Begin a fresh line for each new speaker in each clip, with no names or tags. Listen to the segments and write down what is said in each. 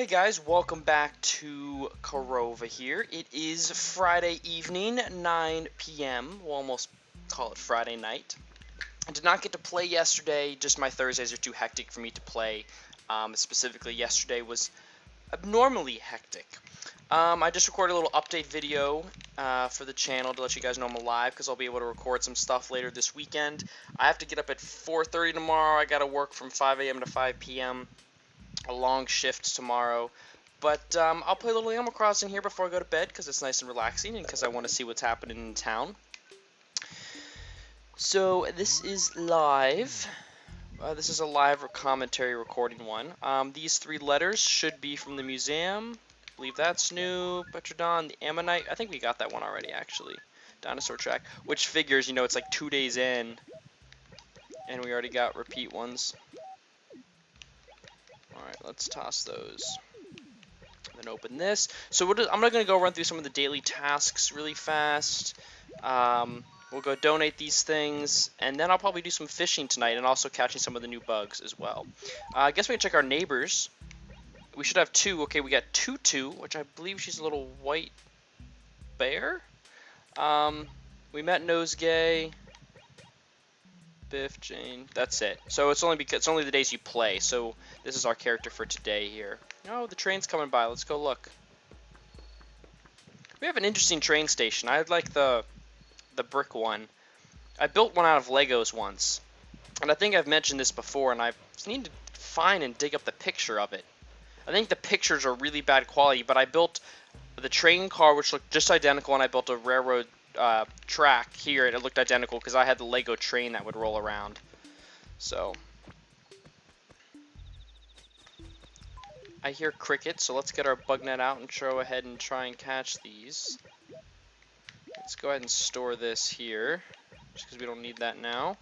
Hey guys, welcome back to Korova here. It is Friday evening, 9 p.m. We'll almost call it Friday night. I did not get to play yesterday, just my Thursdays are too hectic for me to play. Specifically, yesterday was abnormally hectic. I just recorded a little update video for the channel to let you guys know I'm alive, because I'll be able to record some stuff later this weekend. I have to get up at 4:30 tomorrow. I got to work from 5 a.m. to 5 p.m. a long shift tomorrow, but I'll play a little Animal Crossing here before I go to bed because it's nice and relaxing and because I want to see what's happening in town. So this is live. This is a live commentary recording one. These three letters should be from the museum. I believe that's new. Petrodon, the Ammonite. I think we got that one already, actually. Dinosaur Track. Which figures, you know, it's like 2 days in, and we already got repeat ones. Alright, let's toss those. Then open this. So I'm not going to go run through some of the daily tasks really fast. We'll go donate these things, and then I'll probably do some fishing tonight and also catching some of the new bugs as well. I guess we can check our neighbors. We should have two. Okay, we got Tutu, which I believe she's a little white bear. We met Nosegay. Biff, Jane, that's it. So it's only the days you play. So this is our character for today here. Oh, the train's coming by. Let's go look. We have an interesting train station. I like the brick one. I built one out of Legos once, and I think I've mentioned this before, and I need to find and dig up the picture of it. I think the pictures are really bad quality, but I built the train car, which looked just identical, and I built a railroad track here, and it looked identical because I had the Lego train that would roll around. So I hear crickets, so let's get our bug net out and go ahead and try and catch these. Let's go ahead and store this here, just because we don't need that now.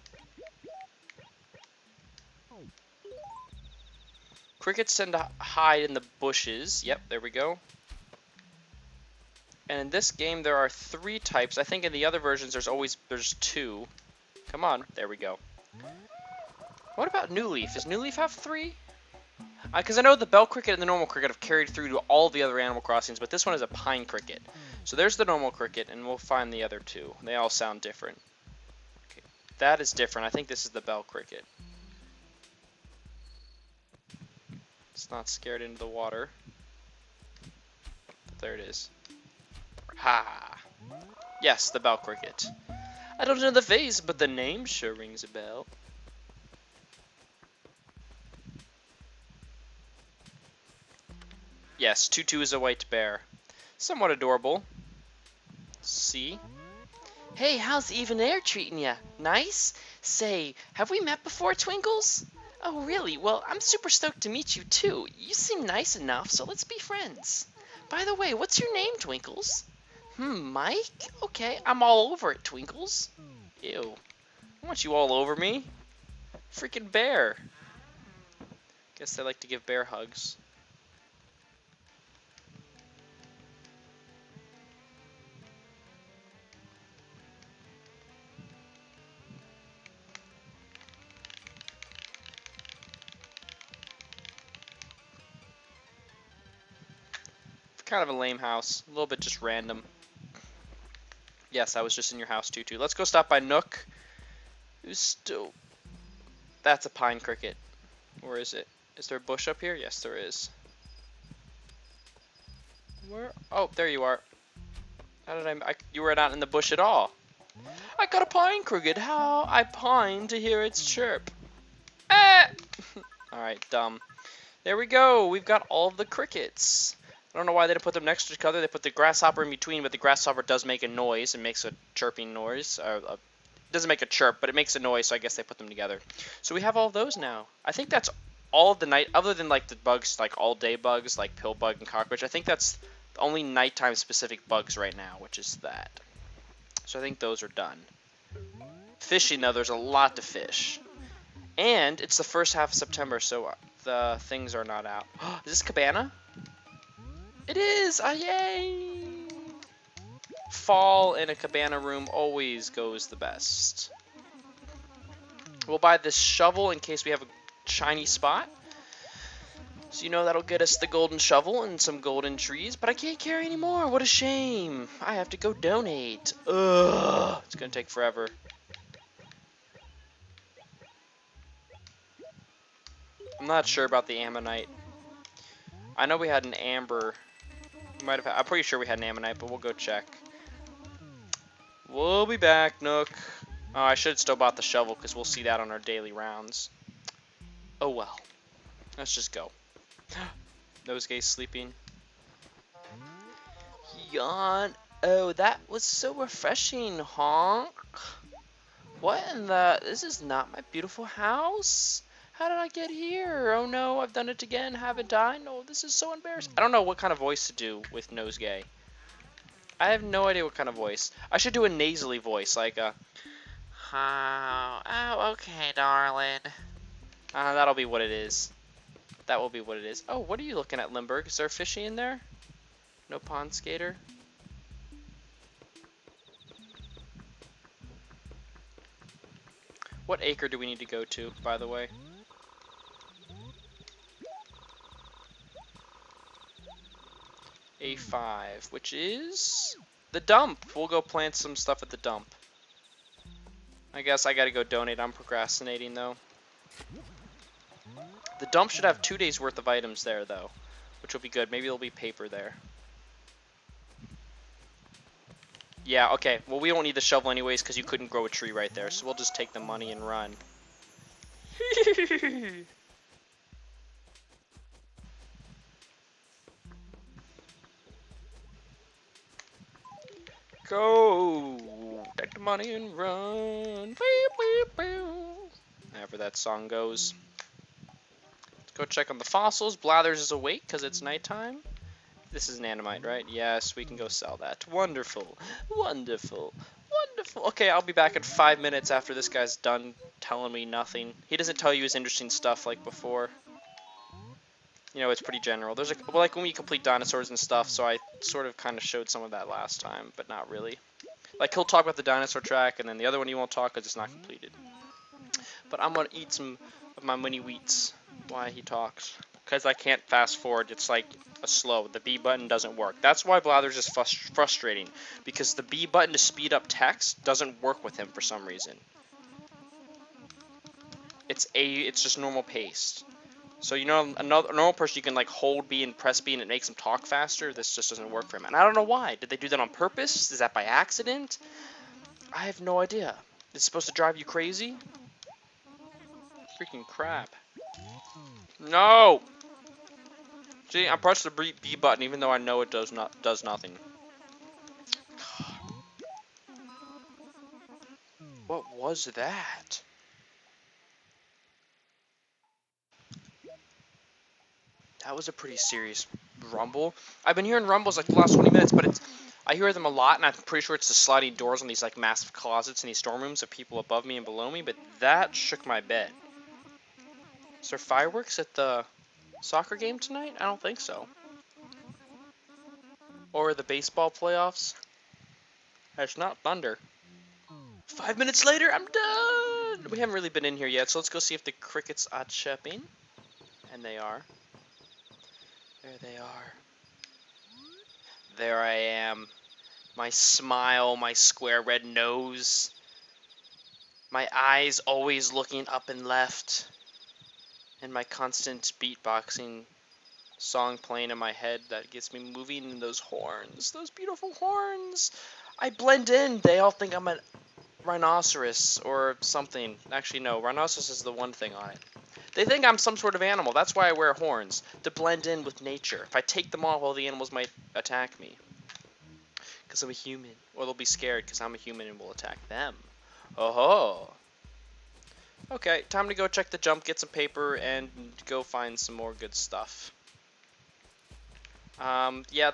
Crickets tend to hide in the bushes. Yep, there we go. And in this game, there are 3 types. I think in the other versions, there's 2. Come on, there we go. What about New Leaf? Does New Leaf have 3? Because I know the bell cricket and the normal cricket have carried through to all the other Animal Crossings, but this one is a pine cricket. So there's the normal cricket, and we'll find the other 2. They all sound different. Okay, that is different. I think this is the bell cricket. It's not scared into the water. But there it is. Ha! Yes, the bell cricket. I don't know the face, but the name sure rings a bell. Yes, Tutu is a white bear. Somewhat adorable. See? Hey, how's even air treating ya? Nice? Say, have we met before, Twinkles? Oh, really? Well, I'm super stoked to meet you, too. You seem nice enough, so let's be friends. By the way, what's your name, Twinkles? Mike? Okay, I'm all over it, Twinkles. Ew. I want you all over me. Freaking bear. Guess they like to give bear hugs. Kind of a lame house. A little bit just random. Yes, I was just in your house, Tutu. Let's go stop by Nook. Who's still... That's a pine cricket. Where is it? Is there a bush up here? Yes, there is. Where? Oh, there you are. How did you were not in the bush at all. I got a pine cricket. How I pine to hear its chirp. Ah! Alright, dumb. There we go. We've got all of the crickets. I don't know why they didn't put them next to each other. They put the grasshopper in between, but the grasshopper does make a noise. It makes a chirping noise. It doesn't make a chirp, but it makes a noise, so I guess they put them together. So we have all of those now. I think that's all of the night, other than like the bugs, like all-day bugs, like pill bug and cockroach. I think that's the only nighttime specific bugs right now, which is that. So I think those are done. Fishing, though, there's a lot to fish. And it's the first half of September, so the things are not out. Is this Cabana? It is! Ah, yay! Fall in a cabana room always goes the best. We'll buy this shovel in case we have a shiny spot. So you know that'll get us the golden shovel and some golden trees, but I can't carry anymore. What a shame. I have to go donate. Ugh. It's gonna take forever. I'm not sure about the ammonite. I know we had an amber. We might have. I'm pretty sure we had an ammonite, but we'll go check. We'll be back, Nook. Oh, I should have still bought the shovel because we'll see that on our daily rounds. Oh well. Let's just go. Nosega's sleeping. Yawn. Oh, that was so refreshing, honk. What in the... This is not my beautiful house. How did I get here? Oh no, I've done it again, haven't I? No, this is so embarrassing. I don't know what kind of voice to do with Nosegay. I have no idea what kind of voice. I should do a nasally voice, like a... Oh, okay, darling. That'll be what it is. That will be what it is. Oh, what are you looking at, Limburg? Is there a fishy in there? No pond skater? What acre do we need to go to, by the way? A5, which is the dump. We'll go plant some stuff at the dump. I guess I gotta go donate. I'm procrastinating, though. The dump should have 2 days worth of items there, though, which will be good. Maybe there'll be paper there. Yeah, okay. Well, we don't need the shovel anyways because you couldn't grow a tree right there, so we'll just take the money and run. Go! Take the money and run. However that song goes. Let's go check on the fossils. Blathers is awake because it's nighttime. This is an animite, right? Yes, we can go sell that. Wonderful. Wonderful. Wonderful. Okay, I'll be back in 5 minutes after this guy's done telling me nothing. He doesn't tell you his interesting stuff like before. You know, it's pretty general. There's well, like when we complete dinosaurs and stuff, so I sort of kind of showed some of that last time, but not really. Like, he'll talk about the dinosaur track, and then the other one he won't talk because it's not completed. But I'm going to eat some of my mini wheats while he talks. Because I can't fast forward. It's like a slow. The B button doesn't work. That's why Blathers is frustrating. Because the B button to speed up text doesn't work with him for some reason. It's just normal pace. So, you know, a normal person, you can, like, hold B and press B and it makes them talk faster. This just doesn't work for him. And I don't know why. Did they do that on purpose? Is that by accident? I have no idea. Is it supposed to drive you crazy? Freaking crap. No! See, I pressed the B button even though I know it does nothing. What was that? That was a pretty serious rumble. I've been hearing rumbles like the last 20 minutes, but I hear them a lot, and I'm pretty sure it's the sliding doors on these like massive closets in these storerooms of people above me and below me, but that shook my bed. Is there fireworks at the soccer game tonight? I don't think so. Or the baseball playoffs? It's not thunder. 5 minutes later, I'm done! We haven't really been in here yet, so let's go see if the crickets are chirping. And they are. There they are. There I am. My smile, my square red nose. My eyes always looking up and left. And my constant beatboxing song playing in my head that gets me moving in those horns. Those beautiful horns. I blend in. They all think I'm a rhinoceros or something. Actually, no. Rhinoceros is the one thing on it. They think I'm some sort of animal. That's why I wear horns. To blend in with nature. If I take them off, all the animals might attack me. Because I'm a human. Or they'll be scared because I'm a human and will attack them. Oh-ho. Okay, time to go check the jump, get some paper, and go find some more good stuff. Yeah,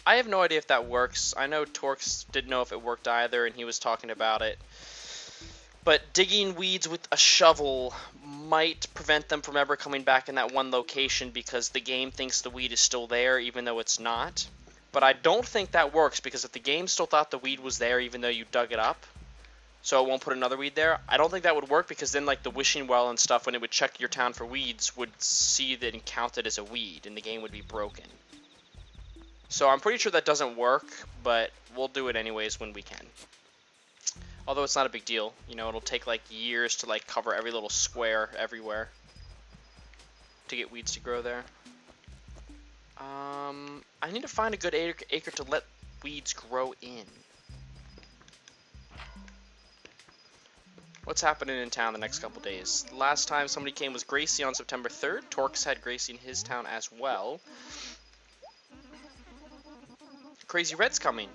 I have no idea if that works. I know Torx didn't know if it worked either, and he was talking about it. But digging weeds with a shovel might prevent them from ever coming back in that one location because the game thinks the weed is still there even though it's not. But I don't think that works because if the game still thought the weed was there even though you dug it up, so it won't put another weed there. I don't think that would work because then like the wishing well and stuff, when it would check your town for weeds, would see that and count it as a weed, and the game would be broken. So I'm pretty sure that doesn't work, but we'll do it anyways when we can. Although it's not a big deal, you know, it'll take like years to like cover every little square everywhere to get weeds to grow there. I need to find a good acre to let weeds grow in. What's happening in town the next couple days? Last time somebody came was Gracie on September 3rd. Torx had Gracie in his town as well. Crazy Red's coming.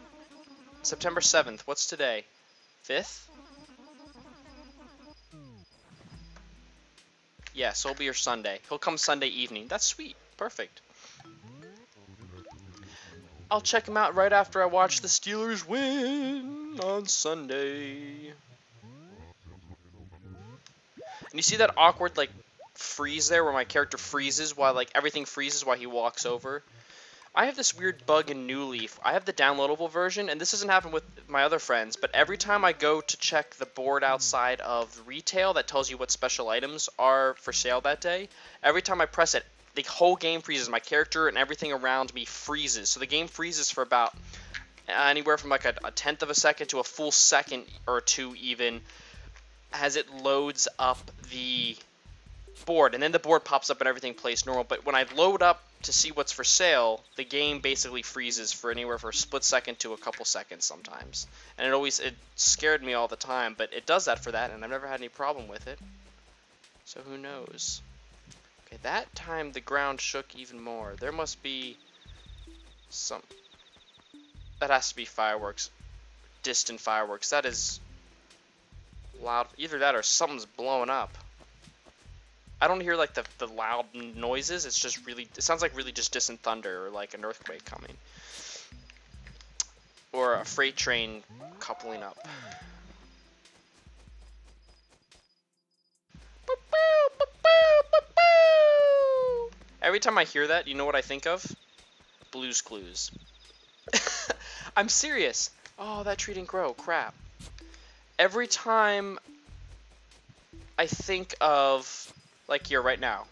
September 7th. What's today? 5th? Yeah, so it'll be your Sunday. He'll come Sunday evening. That's sweet. Perfect. I'll check him out right after I watch the Steelers win on Sunday. And you see that awkward, like, freeze there where my character freezes while, like, everything freezes while he walks over? I have this weird bug in New Leaf. I have the downloadable version, and this doesn't happen with my other friends, but every time I go to check the board outside of retail that tells you what special items are for sale that day, every time I press it, the whole game freezes. My character and everything around me freezes. So the game freezes for about anywhere from like a tenth of a second to a full second or two even as it loads up the board. And then the board pops up and everything plays normal. But when I load up to see what's for sale, the game basically freezes for anywhere from a split second to a couple seconds sometimes. And it scared me all the time, but it does that for that, and I've never had any problem with it. So who knows? Okay, that time the ground shook even more. There must be some... That has to be fireworks. Distant fireworks. That is loud. Either that or something's blowing up. I don't hear like the loud noises. It's just really... It sounds like really just distant thunder or like an earthquake coming. Or a freight train coupling up. Every time I hear that, you know what I think of? Blue's Clues. I'm serious. Oh, that tree didn't grow. Crap. Every time I think of, like here right now.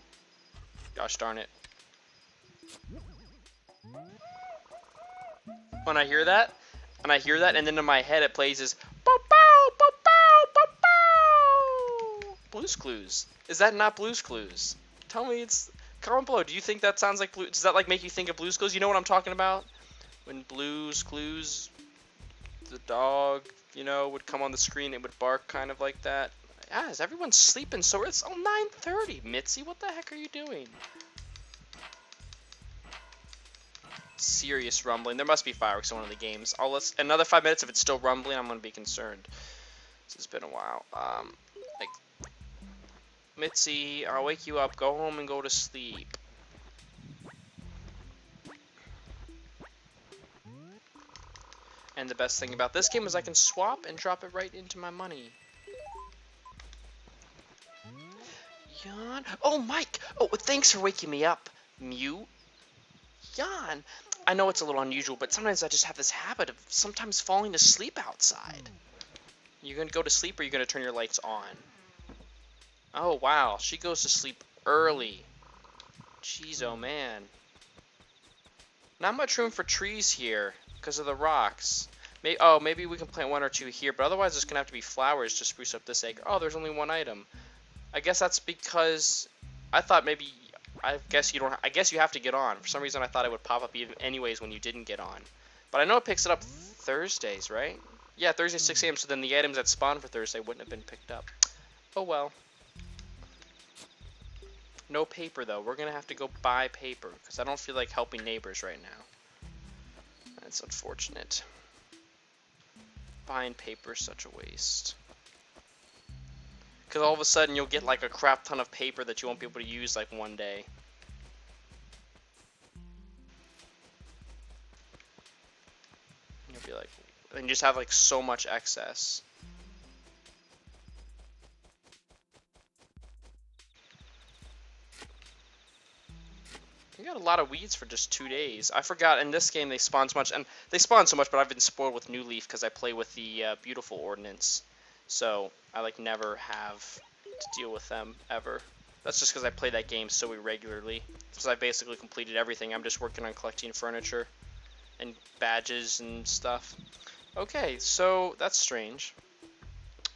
Gosh darn it. When I hear that, and then in my head it plays is Blue's Clues. Is that not Blue's Clues? Tell me it's... Comment below. Do you think that sounds like Blue? Does that like make you think of Blue's Clues? You know what I'm talking about? When Blue's Clues, the dog, you know, would come on the screen, it would bark kind of like that. Yeah, is everyone sleeping? So it's 9:30. Mitzi, what the heck are you doing? Serious rumbling. There must be fireworks in one of the games. Another 5 minutes. If it's still rumbling, I'm gonna be concerned. This has been a while. Like. Mitzi, I'll wake you up. Go home and go to sleep. And the best thing about this game is I can swap and drop it right into my money. Yawn. Oh, Mike! Oh, thanks for waking me up, Mew. Yawn. I know it's a little unusual, but sometimes I just have this habit of sometimes falling asleep outside. You gonna go to sleep or you gonna turn your lights on? Oh, wow. She goes to sleep early. Jeez, oh, man. Not much room for trees here because of the rocks. Maybe we can plant one or two here, but otherwise there's going to have to be flowers to spruce up this acre. Oh, there's only one item. I guess that's because I thought maybe... I guess you have to get on. For some reason, I thought it would pop up anyways when you didn't get on. But I know it picks it up Thursdays, right? Yeah, Thursday 6 a.m., so then the items that spawn for Thursday wouldn't have been picked up. Oh, well. No paper, though. We're going to have to go buy paper, because I don't feel like helping neighbors right now. That's unfortunate. Buying paper is such a waste. Because all of a sudden, you'll get, like, a crap ton of paper that you won't be able to use, like, one day. You'll be like... And you just have, like, so much excess. We got a lot of weeds for just 2 days. I forgot in this game they spawn so much, and they spawn so much, but I've been spoiled with New Leaf because I play with the beautiful ordinance. So I like never have to deal with them ever. That's just because I play that game so irregularly. Since I basically completed everything, I'm just working on collecting furniture and badges and stuff. Okay, so that's strange.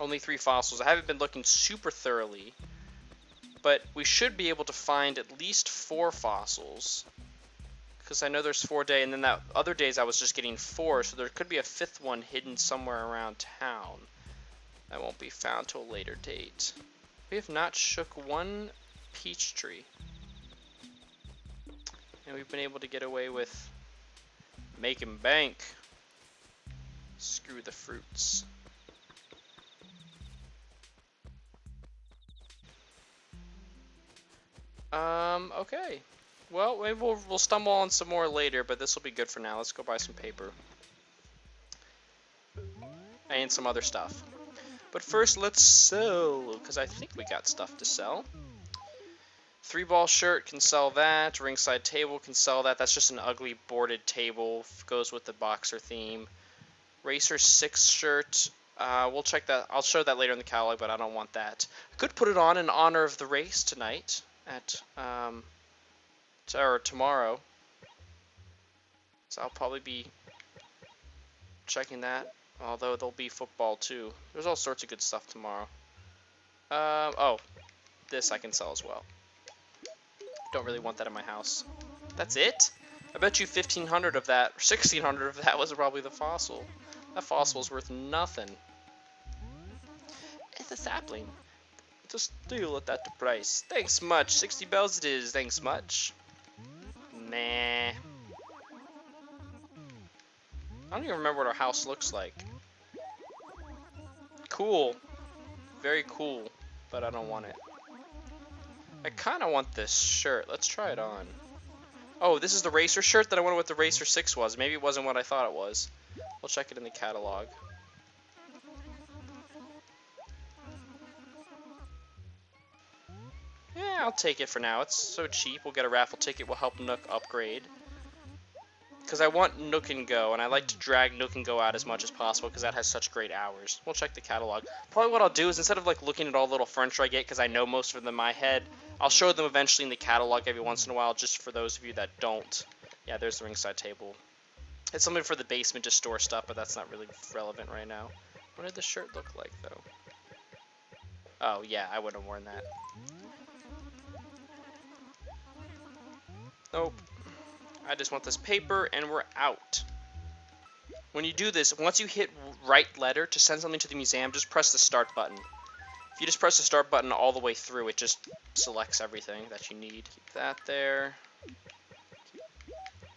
Only 3 fossils. I haven't been looking super thoroughly, but we should be able to find at least 4 fossils. Because I know there's 4 days, and then that other days I was just getting 4, so there could be a 5th one hidden somewhere around town. That won't be found till a later date. We have not shook one peach tree. And we've been able to get away with making bank. Screw the fruits. Okay. Well, maybe we'll stumble on some more later, but this will be good for now. Let's go buy some paper. And some other stuff. But first, let's sell, because I think we got stuff to sell. 3-ball shirt, can sell that. Ringside table, can sell that. That's just an ugly boarded table. Goes with the boxer theme. Racer 6 shirt. We'll check that. I'll show that later in the catalog, but I don't want that. I could put it on in honor of the race tonight at or tomorrow. So I'll probably be checking that. Although there'll be football too. There's all sorts of good stuff tomorrow. Oh, this I can sell as well. Don't really want that in my house. That's it? I bet you 1,500 of that, or 1,600 of that was probably the fossil. That fossil's worth nothing. It's a sapling. Just steal at that price. Thanks much. 60 bells it is. Thanks much. Nah. I don't even remember what our house looks like. Cool. Very cool. But I don't want it. I kind of want this shirt. Let's try it on. Oh, this is the Racer shirt? Then I wonder what the Racer 6 was. Maybe it wasn't what I thought it was. We'll check it in the catalog. Yeah, I'll take it for now. It's so cheap. We'll get a raffle ticket. We'll help Nook upgrade. Because I want Nook and Go, and I like to drag Nook and Go out as much as possible because that has such great hours. We'll check the catalog. Probably what I'll do is instead of like looking at all the little furniture I get, because I know most of them in my head, I'll show them eventually in the catalog every once in a while, just for those of you that don't. Yeah, there's the ringside table. It's something for the basement to store stuff, but that's not really relevant right now. What did the shirt look like, though? Oh, yeah, I wouldn't have worn that. Nope. I just want this paper, and we're out. When you do this, once you hit right letter to send something to the museum, just press the start button. If you just press the start button all the way through, it just selects everything that you need. Keep that there. Keep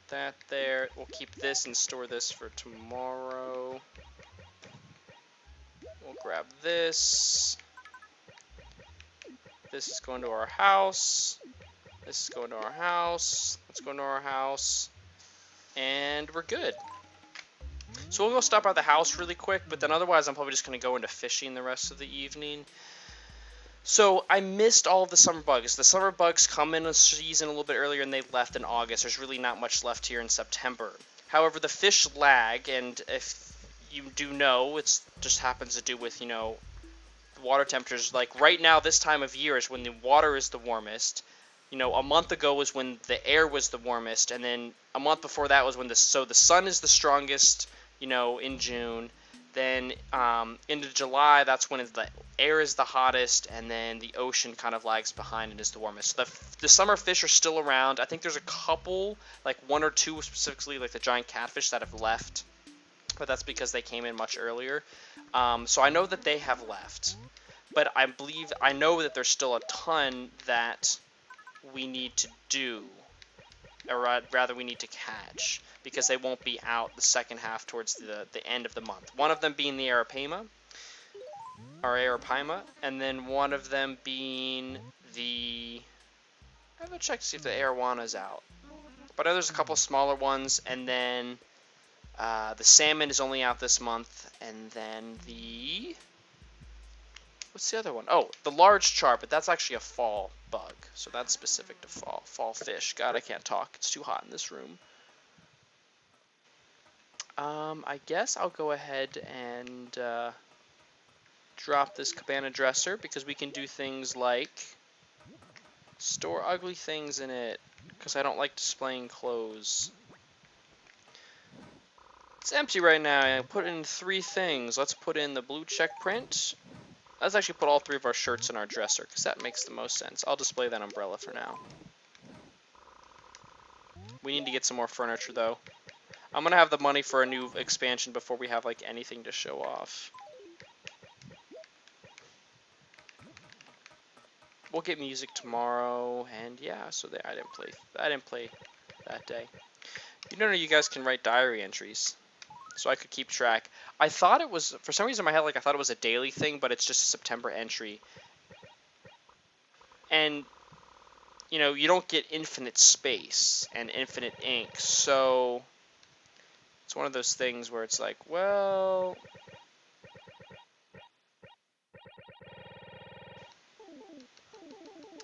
that there. We'll keep this and store this for tomorrow. We'll grab this. This is going to our house. This is going to our house. Let's go into our house. And we're good. So we'll go stop by the house really quick, but then otherwise I'm probably just going to go into fishing the rest of the evening. So I missed all of the summer bugs. The summer bugs come in a season a little bit earlier and they left in August. There's really not much left here in September. However, the fish lag, and if you do know, it just happens to do with, you know, the water temperatures. Like right now, this time of year is when the water is the warmest. You know, a month ago was when the air was the warmest, and then a month before that was when the sun is the strongest, you know, in June. Then into July, that's when the air is the hottest, and then the ocean kind of lags behind and is the warmest. So the summer fish are still around. I think there's a couple, like 1 or 2 specifically, like the giant catfish that have left, but that's because they came in much earlier. So I know that they have left, but I know that there's still a ton that we need to do, or rather we need to catch, because they won't be out the second half towards the end of the month. One of them being the Arapaima, and then one of them being the... I haven't checked to see if the arowana's out. But there's a couple smaller ones, and then the salmon is only out this month, and then the... What's the other one? Oh, the large char, but that's actually a fall bug. So that's specific to fall. Fall fish. God, I can't talk. It's too hot in this room. I guess I'll go ahead and drop this cabana dresser because we can do things like store ugly things in it because I don't like displaying clothes. It's empty right now. I put in 3 things. Let's put in the blue check print. Let's actually put all 3 of our shirts in our dresser because that makes the most sense. I'll display that umbrella for now. We need to get some more furniture though. I'm gonna have the money for a new expansion before we have like anything to show off. We'll get music tomorrow, and yeah. So I didn't play that day. You guys can write diary entries, so I could keep track. I thought it was, for some reason in my head, like I thought it was a daily thing, but it's just a September entry. And you don't get infinite space and infinite ink, so it's one of those things where it's like, well,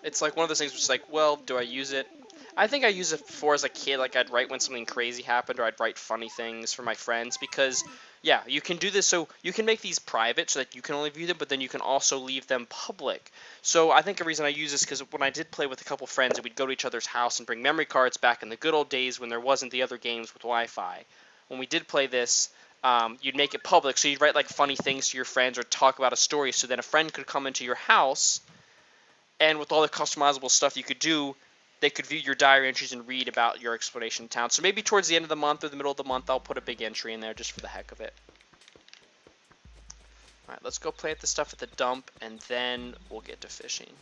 it's like one of those things where it's like, well, do I use it? I think I used it before as a kid, like I'd write when something crazy happened, or I'd write funny things for my friends, because, yeah, you can do this, so you can make these private so that you can only view them, but then you can also leave them public. So I think a reason I use this, because when I did play with a couple friends, and we'd go to each other's house and bring memory cards back in the good old days when there wasn't the other games with Wi-Fi. When we did play this, you'd make it public, so you'd write like funny things to your friends or talk about a story, so then a friend could come into your house, and with all the customizable stuff you could do, they could view your diary entries and read about your exploration of town. So maybe towards the end of the month or the middle of the month, I'll put a big entry in there just for the heck of it. Alright, let's go plant the stuff at the dump, and then we'll get to fishing.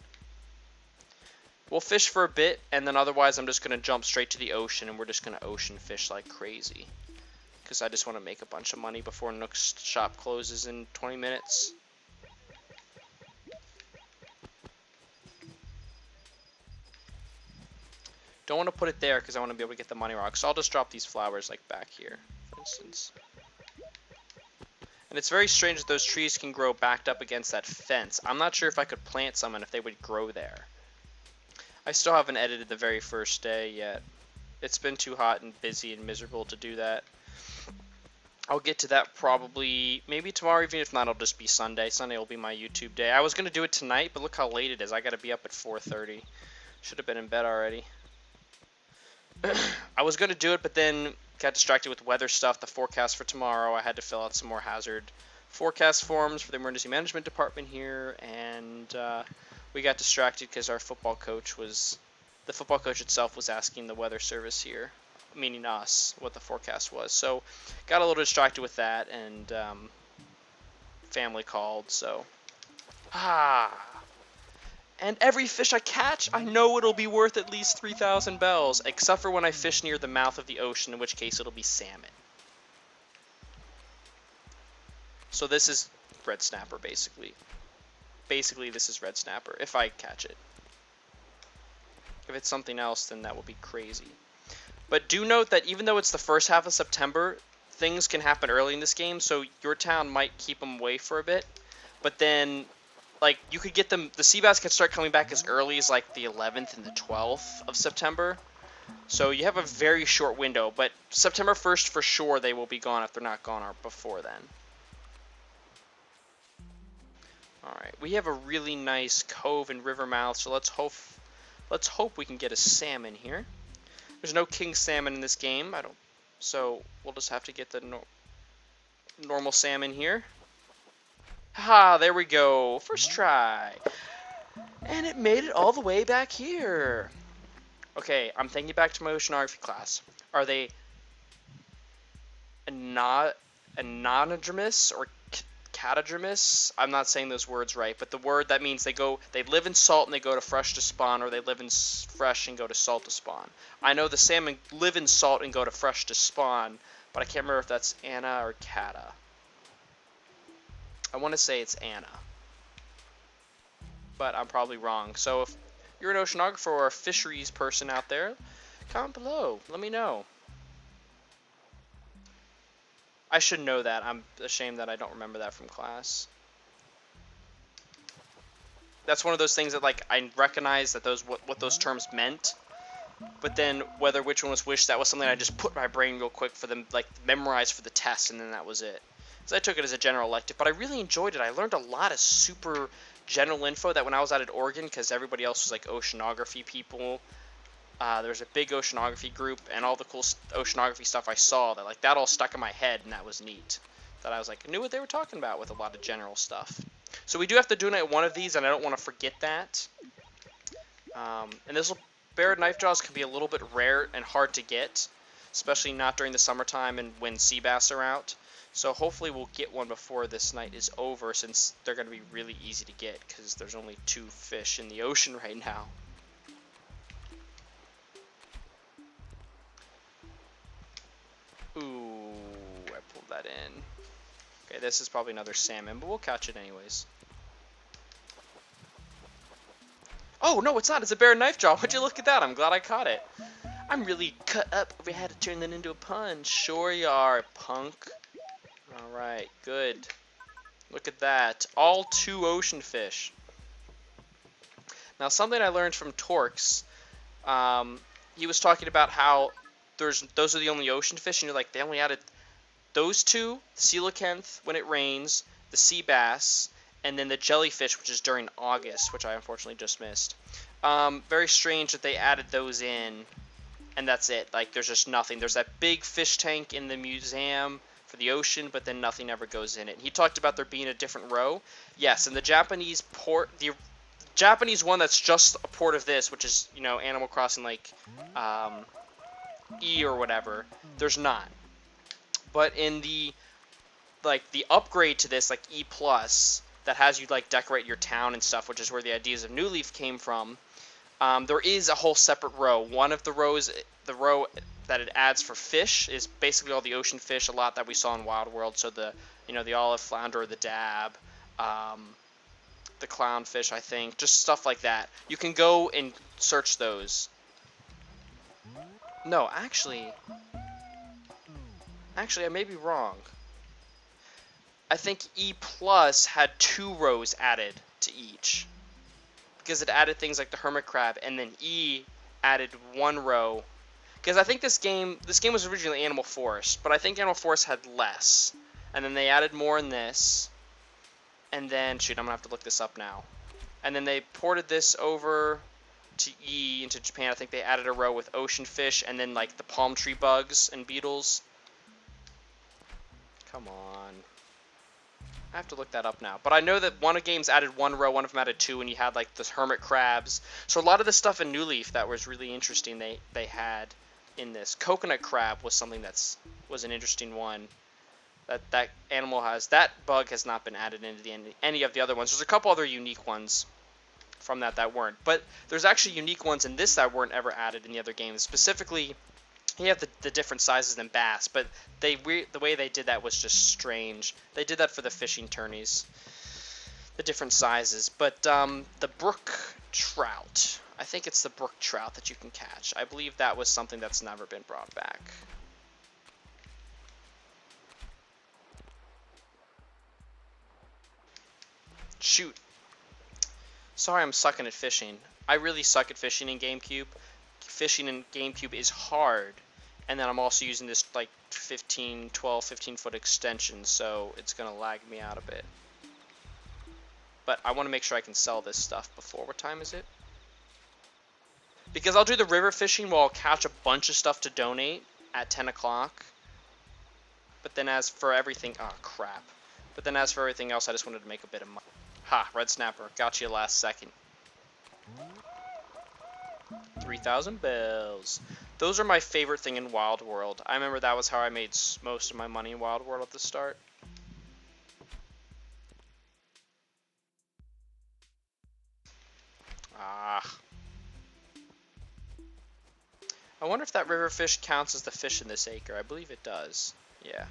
We'll fish for a bit, and then otherwise I'm just going to jump straight to the ocean, and we're just going to ocean fish like crazy. Because I just want to make a bunch of money before Nook's shop closes in 20 minutes. Don't want to put it there because I want to be able to get the money rock. So I'll just drop these flowers like back here, for instance. And it's very strange that those trees can grow backed up against that fence. I'm not sure if I could plant some and if they would grow there. I still haven't edited the very first day yet. It's been too hot and busy and miserable to do that. I'll get to that probably, maybe tomorrow, even if not, it'll just be Sunday. Sunday will be my YouTube day. I was going to do it tonight, but look how late it is. I got to be up at 4:30. Should have been in bed already. I was going to do it, but then got distracted with weather stuff, the forecast for tomorrow. I had to fill out some more hazard forecast forms for the emergency management department here, and we got distracted because our football coach itself was asking the weather service here, meaning us, what the forecast was. So got a little distracted with that, and family called, so and every fish I catch, I know it'll be worth at least 3,000 bells, except for when I fish near the mouth of the ocean, in which case it'll be salmon. So this is red snapper, basically. Basically, this is red snapper, if I catch it. If it's something else, then that would be crazy. But do note that even though it's the first half of September, things can happen early in this game, so your town might keep them away for a bit, but then, like, you could get them, the sea bass can start coming back as early as, like, the 11th and the 12th of September. So you have a very short window, but September 1st for sure they will be gone if they're not gone before then. Alright, we have a really nice cove and river mouth, so let's hope we can get a salmon here. There's no king salmon in this game, so we'll just have to get the normal salmon here. Ha, there we go. First try. And it made it all the way back here. Okay, I'm thinking back to my oceanography class. Are they anadromous or catadromous? I'm not saying those words right, but the word that means they live in salt and they go to fresh to spawn, or they live in fresh and go to salt to spawn. I know the salmon live in salt and go to fresh to spawn, but I can't remember if that's ana or cata. I want to say it's Anna, but I'm probably wrong. So if you're an oceanographer or a fisheries person out there, comment below. Let me know. I should know that. I'm ashamed that I don't remember that from class. That's one of those things that, like, I recognize that what those terms meant, but then whether which one was which, that was something I just put in my brain real quick for them, like, memorize for the test, and then that was it. So I took it as a general elective, but I really enjoyed it. I learned a lot of super general info that when I was out at Oregon, because everybody else was like oceanography people, there was a big oceanography group, and all the cool oceanography stuff I saw, that all stuck in my head, and that was neat. That I was like, I knew what they were talking about with a lot of general stuff. So we do have to donate one of these, and I don't want to forget that. And this barred knife jaws can be a little bit rare and hard to get, especially not during the summertime and when sea bass are out. So hopefully we'll get one before this night is over, since they're going to be really easy to get because there's only 2 fish in the ocean right now. Ooh, I pulled that in. Okay, this is probably another salmon, but we'll catch it anyways. Oh, no, it's not. It's a bear knife jaw. Would you look at that? I'm glad I caught it. I'm really cut up. We had to turn that into a pun. Sure you are, punk. Alright, good. Look at that. All 2 ocean fish. Now, something I learned from Torx, he was talking about how those are the only ocean fish, and you're like, they only added those 2, coelacanth when it rains, the sea bass, and then the jellyfish, which is during August, which I unfortunately just missed. Very strange that they added those in, and that's it. Like, there's just nothing. There's that big fish tank in the museum for the ocean, but then nothing ever goes in it. He talked about there being a different row. Yes, in the Japanese port, the Japanese one that's just a port of this, which is, you know, Animal Crossing, like, E or whatever, there's not. But in the, like, the upgrade to this, like, E+, that has you, like, decorate your town and stuff, which is where the ideas of New Leaf came from, there is a whole separate row. One of the rows, the row that it adds for fish, is basically all the ocean fish, a lot that we saw in Wild World. So the, you know, the olive flounder, the dab, the clownfish, I think, just stuff like that. You can go and search those. No, actually, I may be wrong. I think E+ had 2 rows added to each, because it added things like the hermit crab, and then E added 1 row. Because I think this game was originally Animal Forest, but I think Animal Forest had less, and then they added more in this, and then, shoot, I'm gonna have to look this up now. And then they ported this over to E into Japan. I think they added a row with ocean fish, and then like the palm tree bugs and beetles. Come on. I have to look that up now. But I know that one of the games added 1 row, one of them added 2, and you had like the hermit crabs. So a lot of the stuff in New Leaf that was really interesting they had in this. Coconut crab was something was an interesting one. That animal has, that bug has not been added into any of the other ones. There's a couple other unique ones from that weren't. But there's actually unique ones in this that weren't ever added in the other games. Specifically, you have the different sizes than bass, but the way they did that was just strange. They did that for the fishing tourneys, the different sizes. But the brook trout, I think it's the brook trout that you can catch. I believe that was something that's never been brought back. Shoot. Sorry, I'm sucking at fishing. I really suck at fishing in Gamecube. Fishing in Gamecube is hard. And then I'm also using this like 15 foot extension, so it's going to lag me out a bit. But I want to make sure I can sell this stuff before. What time is it? Because I'll do the river fishing where I'll catch a bunch of stuff to donate at 10 o'clock. But then as for everything... Oh, crap. But then as for everything else, I just wanted to make a bit of money. Ha, red snapper. Got you last second. 3,000 bells. Those are my favorite thing in Wild World. I remember that was how I made most of my money in Wild World at the start. Ah. I wonder if that river fish counts as the fish in this acre. I believe it does. Yeah.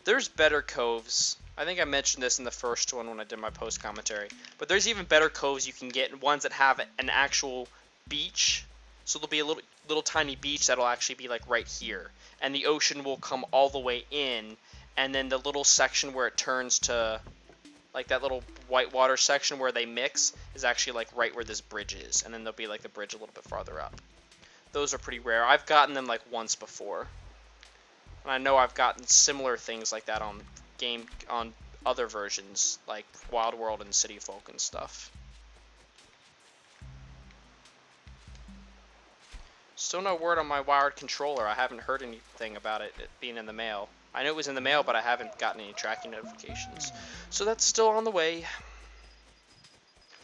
There's better coves. I think I mentioned this in the first one when I did my post commentary. But there's even better coves you can get, ones that have an actual beach. So there'll be a little tiny beach that'll actually be like right here. And the ocean will come all the way in. And then the little section where it turns to, like that little whitewater section where they mix, is actually like right where this bridge is. And then there'll be like the bridge a little bit farther up. Those are pretty rare. I've gotten them like once before. And I know I've gotten similar things like that on other versions, like Wild World and City Folk and stuff. Still no word on my wired controller. I haven't heard anything about it being in the mail. I knew it was in the mail, but I haven't gotten any tracking notifications. So that's still on the way.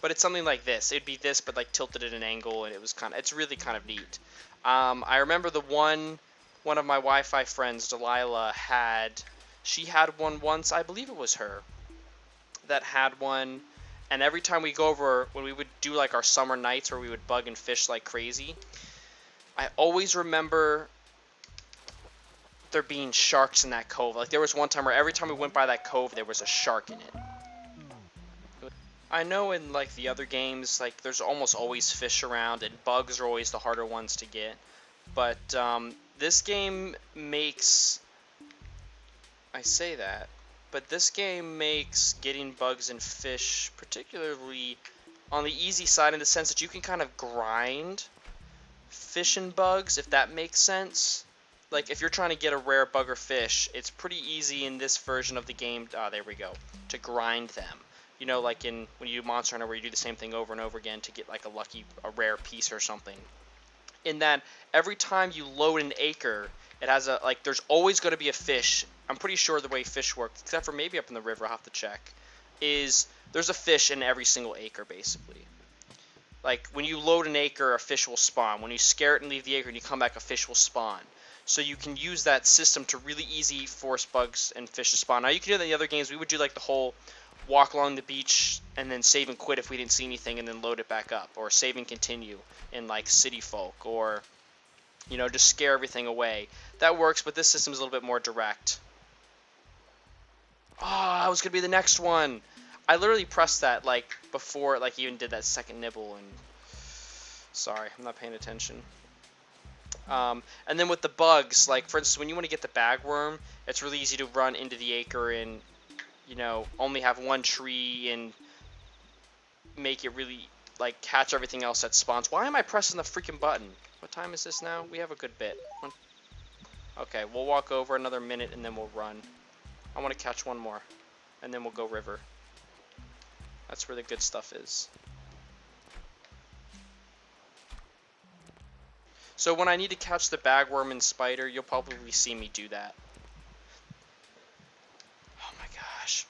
But it's something like this. It'd be this, but like tilted at an angle, and it's really kind of neat. I remember one of my Wi-Fi friends, Delilah, she had one once. I believe it was her that had one. And every time we go over, when we would do like our summer nights where we would bug and fish like crazy, I always remember there being sharks in that cove. Like there was one time where every time we went by that cove, there was a shark in it. I know in like the other games, like there's almost always fish around, and bugs are always the harder ones to get. But this game makes, I say that, but this game makes getting bugs and fish particularly on the easy side, in the sense that you can kind of grind fish and bugs, if that makes sense. Like if you're trying to get a rare bug or fish, it's pretty easy in this version of the game, there we go, to grind them. You know, like when you do Monster Hunter, where you do the same thing over and over again to get like a rare piece or something. In that every time you load an acre, it has there's always going to be a fish. I'm pretty sure the way fish work, except for maybe up in the river, I'll have to check, is there's a fish in every single acre basically. Like when you load an acre, a fish will spawn. When you scare it and leave the acre and you come back, a fish will spawn. So you can use that system to really easy force bugs and fish to spawn. Now you can do that in the other games. We would do like the whole walk along the beach and then save and quit if we didn't see anything and then load it back up, or save and continue in like City Folk, or just scare everything away. That works, but this system is a little bit more direct. Oh, that was gonna be the next one. I literally pressed that like before, like even did that second nibble, and sorry, I'm not paying attention. And then with the bugs, like for instance, when you want to get the bagworm, it's really easy to run into the acre and only have one tree and make it really like catch everything else that spawns. Why am I pressing the freaking button? What time is this now? We have a good bit. Okay, we'll walk over another minute and then we'll run. I want to catch one more, and then we'll go river. That's where the good stuff is. So when I need to catch the bagworm and spider, you'll probably see me do that. Oh my gosh.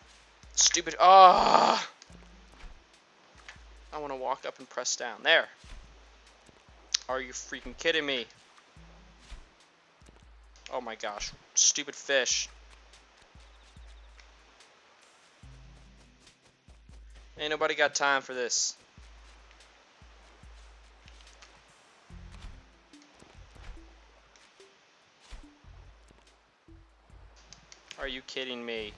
Stupid. Ah! I want to walk up and press down. There. Are you freaking kidding me? Oh my gosh. Stupid fish. Ain't nobody got time for this. Are you kidding me?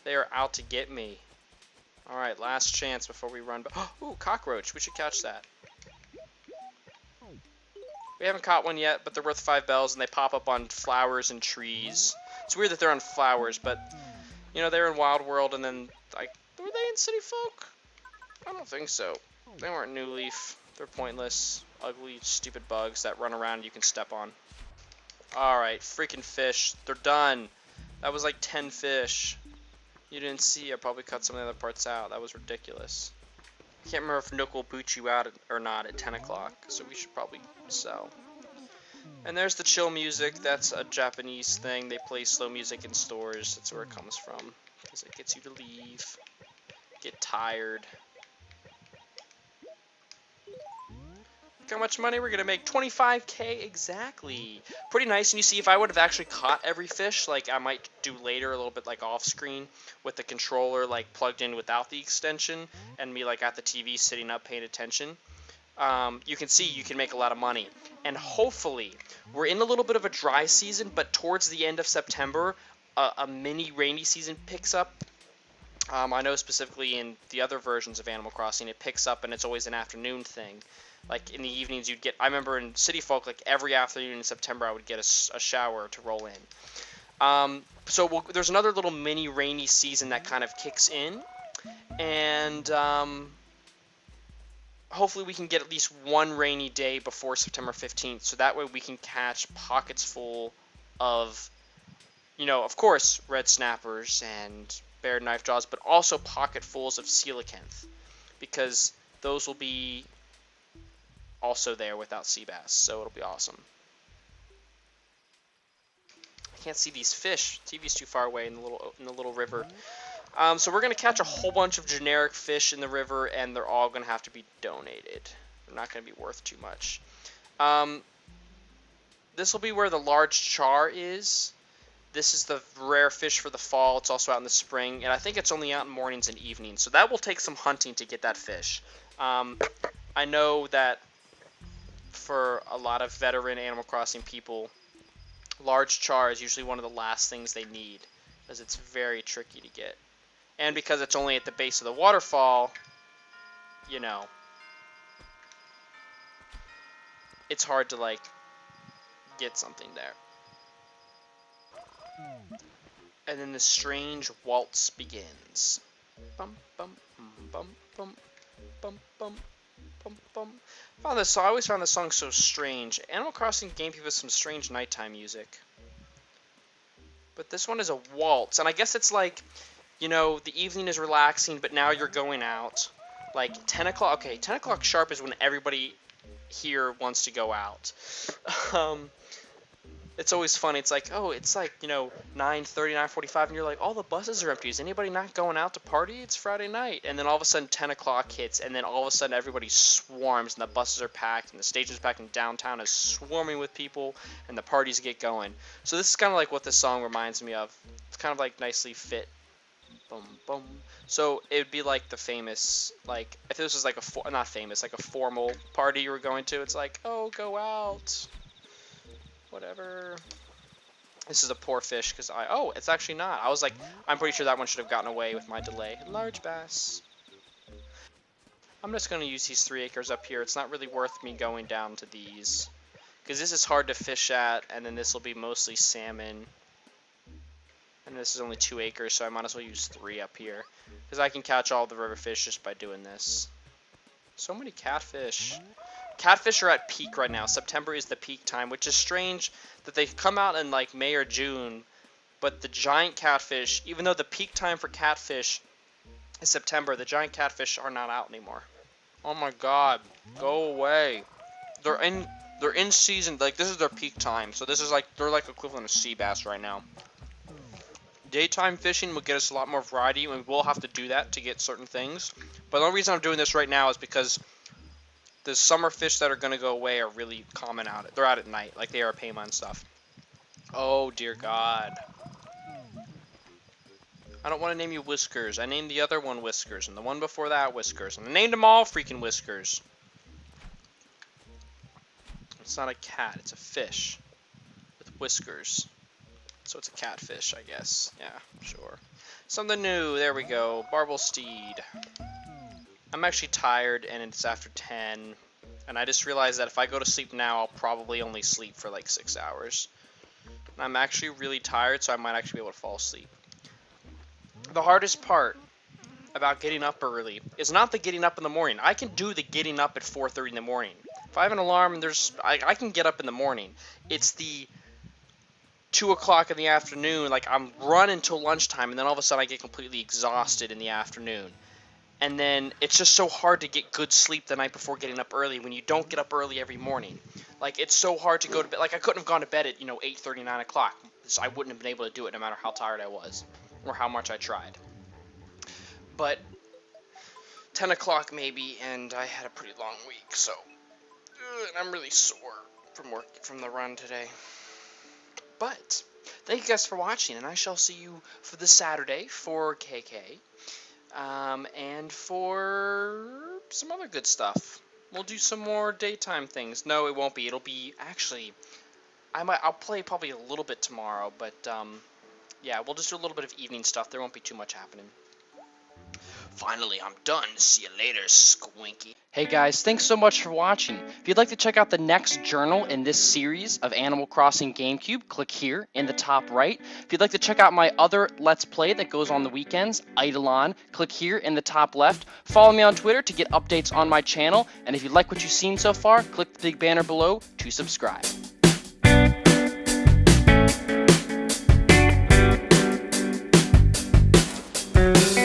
They are out to get me. Alright, last chance before we run. Ooh, cockroach. We should catch that. We haven't caught one yet, but they're worth 5 bells, and they pop up on flowers and trees. It's weird that they're on flowers, but, they're in Wild World, and then, were they in City Folk? I don't think so. They weren't New Leaf. They're pointless, ugly, stupid bugs that run around and you can step on. Alright, freaking fish. They're done. That was like 10 fish. You didn't see. I probably cut some of the other parts out. That was ridiculous. I can't remember if Nook will boot you out or not at 10 o'clock, so we should probably sell. And there's the chill music. That's a Japanese thing. They play slow music in stores. That's where it comes from, because it gets you to leave, get tired. Look how much money we're gonna make. 25K exactly. Pretty nice. And you see, if I would have actually caught every fish, like I might do later, a little bit like off screen, with the controller like plugged in without the extension, and me like at the TV sitting up paying attention, you can see you can make a lot of money. And hopefully, we're in a little bit of a dry season, but towards the end of September, a mini rainy season picks up. I know specifically in the other versions of Animal Crossing, it picks up and it's always an afternoon thing. Like in the evenings, you'd get. I remember in City Folk, like every afternoon in September, I would get a shower to roll in. So there's another little mini rainy season that kind of kicks in, and hopefully we can get at least one rainy day before September 15th, so that way we can catch pockets full of you know, of course, red snappers and bear knife jaws, but also pocketfuls of coelacanth, because those will be also there without sea bass, so it'll be awesome. I can't see these fish. TV's too far away in the little river. So we're gonna catch a whole bunch of generic fish in the river, and they're all gonna have to be donated. They're not gonna be worth too much. This will be where the large char is. This is the rare fish for the fall. It's also out in the spring, and I think it's only out in mornings and evenings. So that will take some hunting to get that fish. I know that for a lot of veteran Animal Crossing people, large char is usually one of the last things they need, because it's very tricky to get. And because it's only at the base of the waterfall, you know, it's hard to, like, get something there. And then the strange waltz begins. Bum bum bum bum bum bum bum bum. I always found this song so strange. Animal Crossing Gamecube has some strange nighttime music. But this one is a waltz, and I guess it's like, you know, the evening is relaxing, but now you're going out. Like 10 o'clock. Okay, 10 o'clock sharp is when everybody here wants to go out. It's always funny. It's like, oh, it's like, you know, 9:30, 9:45, and you're like, all the buses are empty. Is anybody not going out to party? It's Friday night. And then all of a sudden 10 o'clock hits, and then all of a sudden everybody swarms, and the buses are packed, and the station's packed, and downtown is swarming with people, and the parties get going. So this is kind of like what this song reminds me of. It's kind of like nicely fit. Boom, boom. So it would be like the famous, like, if this was like not famous, like a formal party you were going to, it's like, oh, go out. Whatever. This is a poor fish because oh, it's actually not. I was like, I'm pretty sure that one should have gotten away with my delay. Large bass. I'm just going to use these 3 acres up here. It's not really worth me going down to these, because this is hard to fish at, and then this will be mostly salmon. And this is only 2 acres, so I might as well use 3 up here, because I can catch all the river fish just by doing this. So many catfish. Catfish are at peak right now. September is the peak time, which is strange that they come out in like May or June, but the giant catfish, even though the peak time for catfish is September, the giant catfish are not out anymore. Oh my god, go away. They're in season, like this is their peak time, so this is like, they're like equivalent of sea bass right now. Daytime fishing will get us a lot more variety, and we'll have to do that to get certain things. But the only reason I'm doing this right now is because the summer fish that are going to go away are really common out. They're out at night, like the arapaima and stuff. Oh, dear God. I don't want to name you Whiskers. I named the other one Whiskers, and the one before that Whiskers. And I named them all freaking Whiskers. It's not a cat, it's a fish with whiskers. So it's a catfish, I guess. Yeah, sure. Something new. There we go. Barbel Steed. I'm actually tired, and it's after 10. And I just realized that if I go to sleep now, I'll probably only sleep for like 6 hours. And I'm actually really tired, so I might actually be able to fall asleep. The hardest part about getting up early is not the getting up in the morning. I can do the getting up at 4:30 in the morning. If I have an alarm, and I can get up in the morning. It's the 2 o'clock in the afternoon, like I'm running till lunchtime, and then all of a sudden I get completely exhausted in the afternoon. And then it's just so hard to get good sleep the night before getting up early when you don't get up early every morning. Like, it's so hard to go to bed. Like, I couldn't have gone to bed at, 8:30, 9 o'clock. So I wouldn't have been able to do it no matter how tired I was or how much I tried. But 10 o'clock maybe, and I had a pretty long week, so and I'm really sore from the run today. But thank you guys for watching, and I shall see you for this Saturday for KK. And for some other good stuff. We'll do some more daytime things. No, it won't be. It'll be, actually, I'll play probably a little bit tomorrow, but, yeah, we'll just do a little bit of evening stuff. There won't be too much happening. Finally, I'm done. See you later, Squinky. Hey guys, thanks so much for watching. If you'd like to check out the next journal in this series of Animal Crossing Gamecube, click here in the top right. If you'd like to check out my other Let's Play that goes on the weekends, Eidolon, click here in the top left. Follow me on Twitter to get updates on my channel, and if you like what you've seen so far, click the big banner below to subscribe. Bye.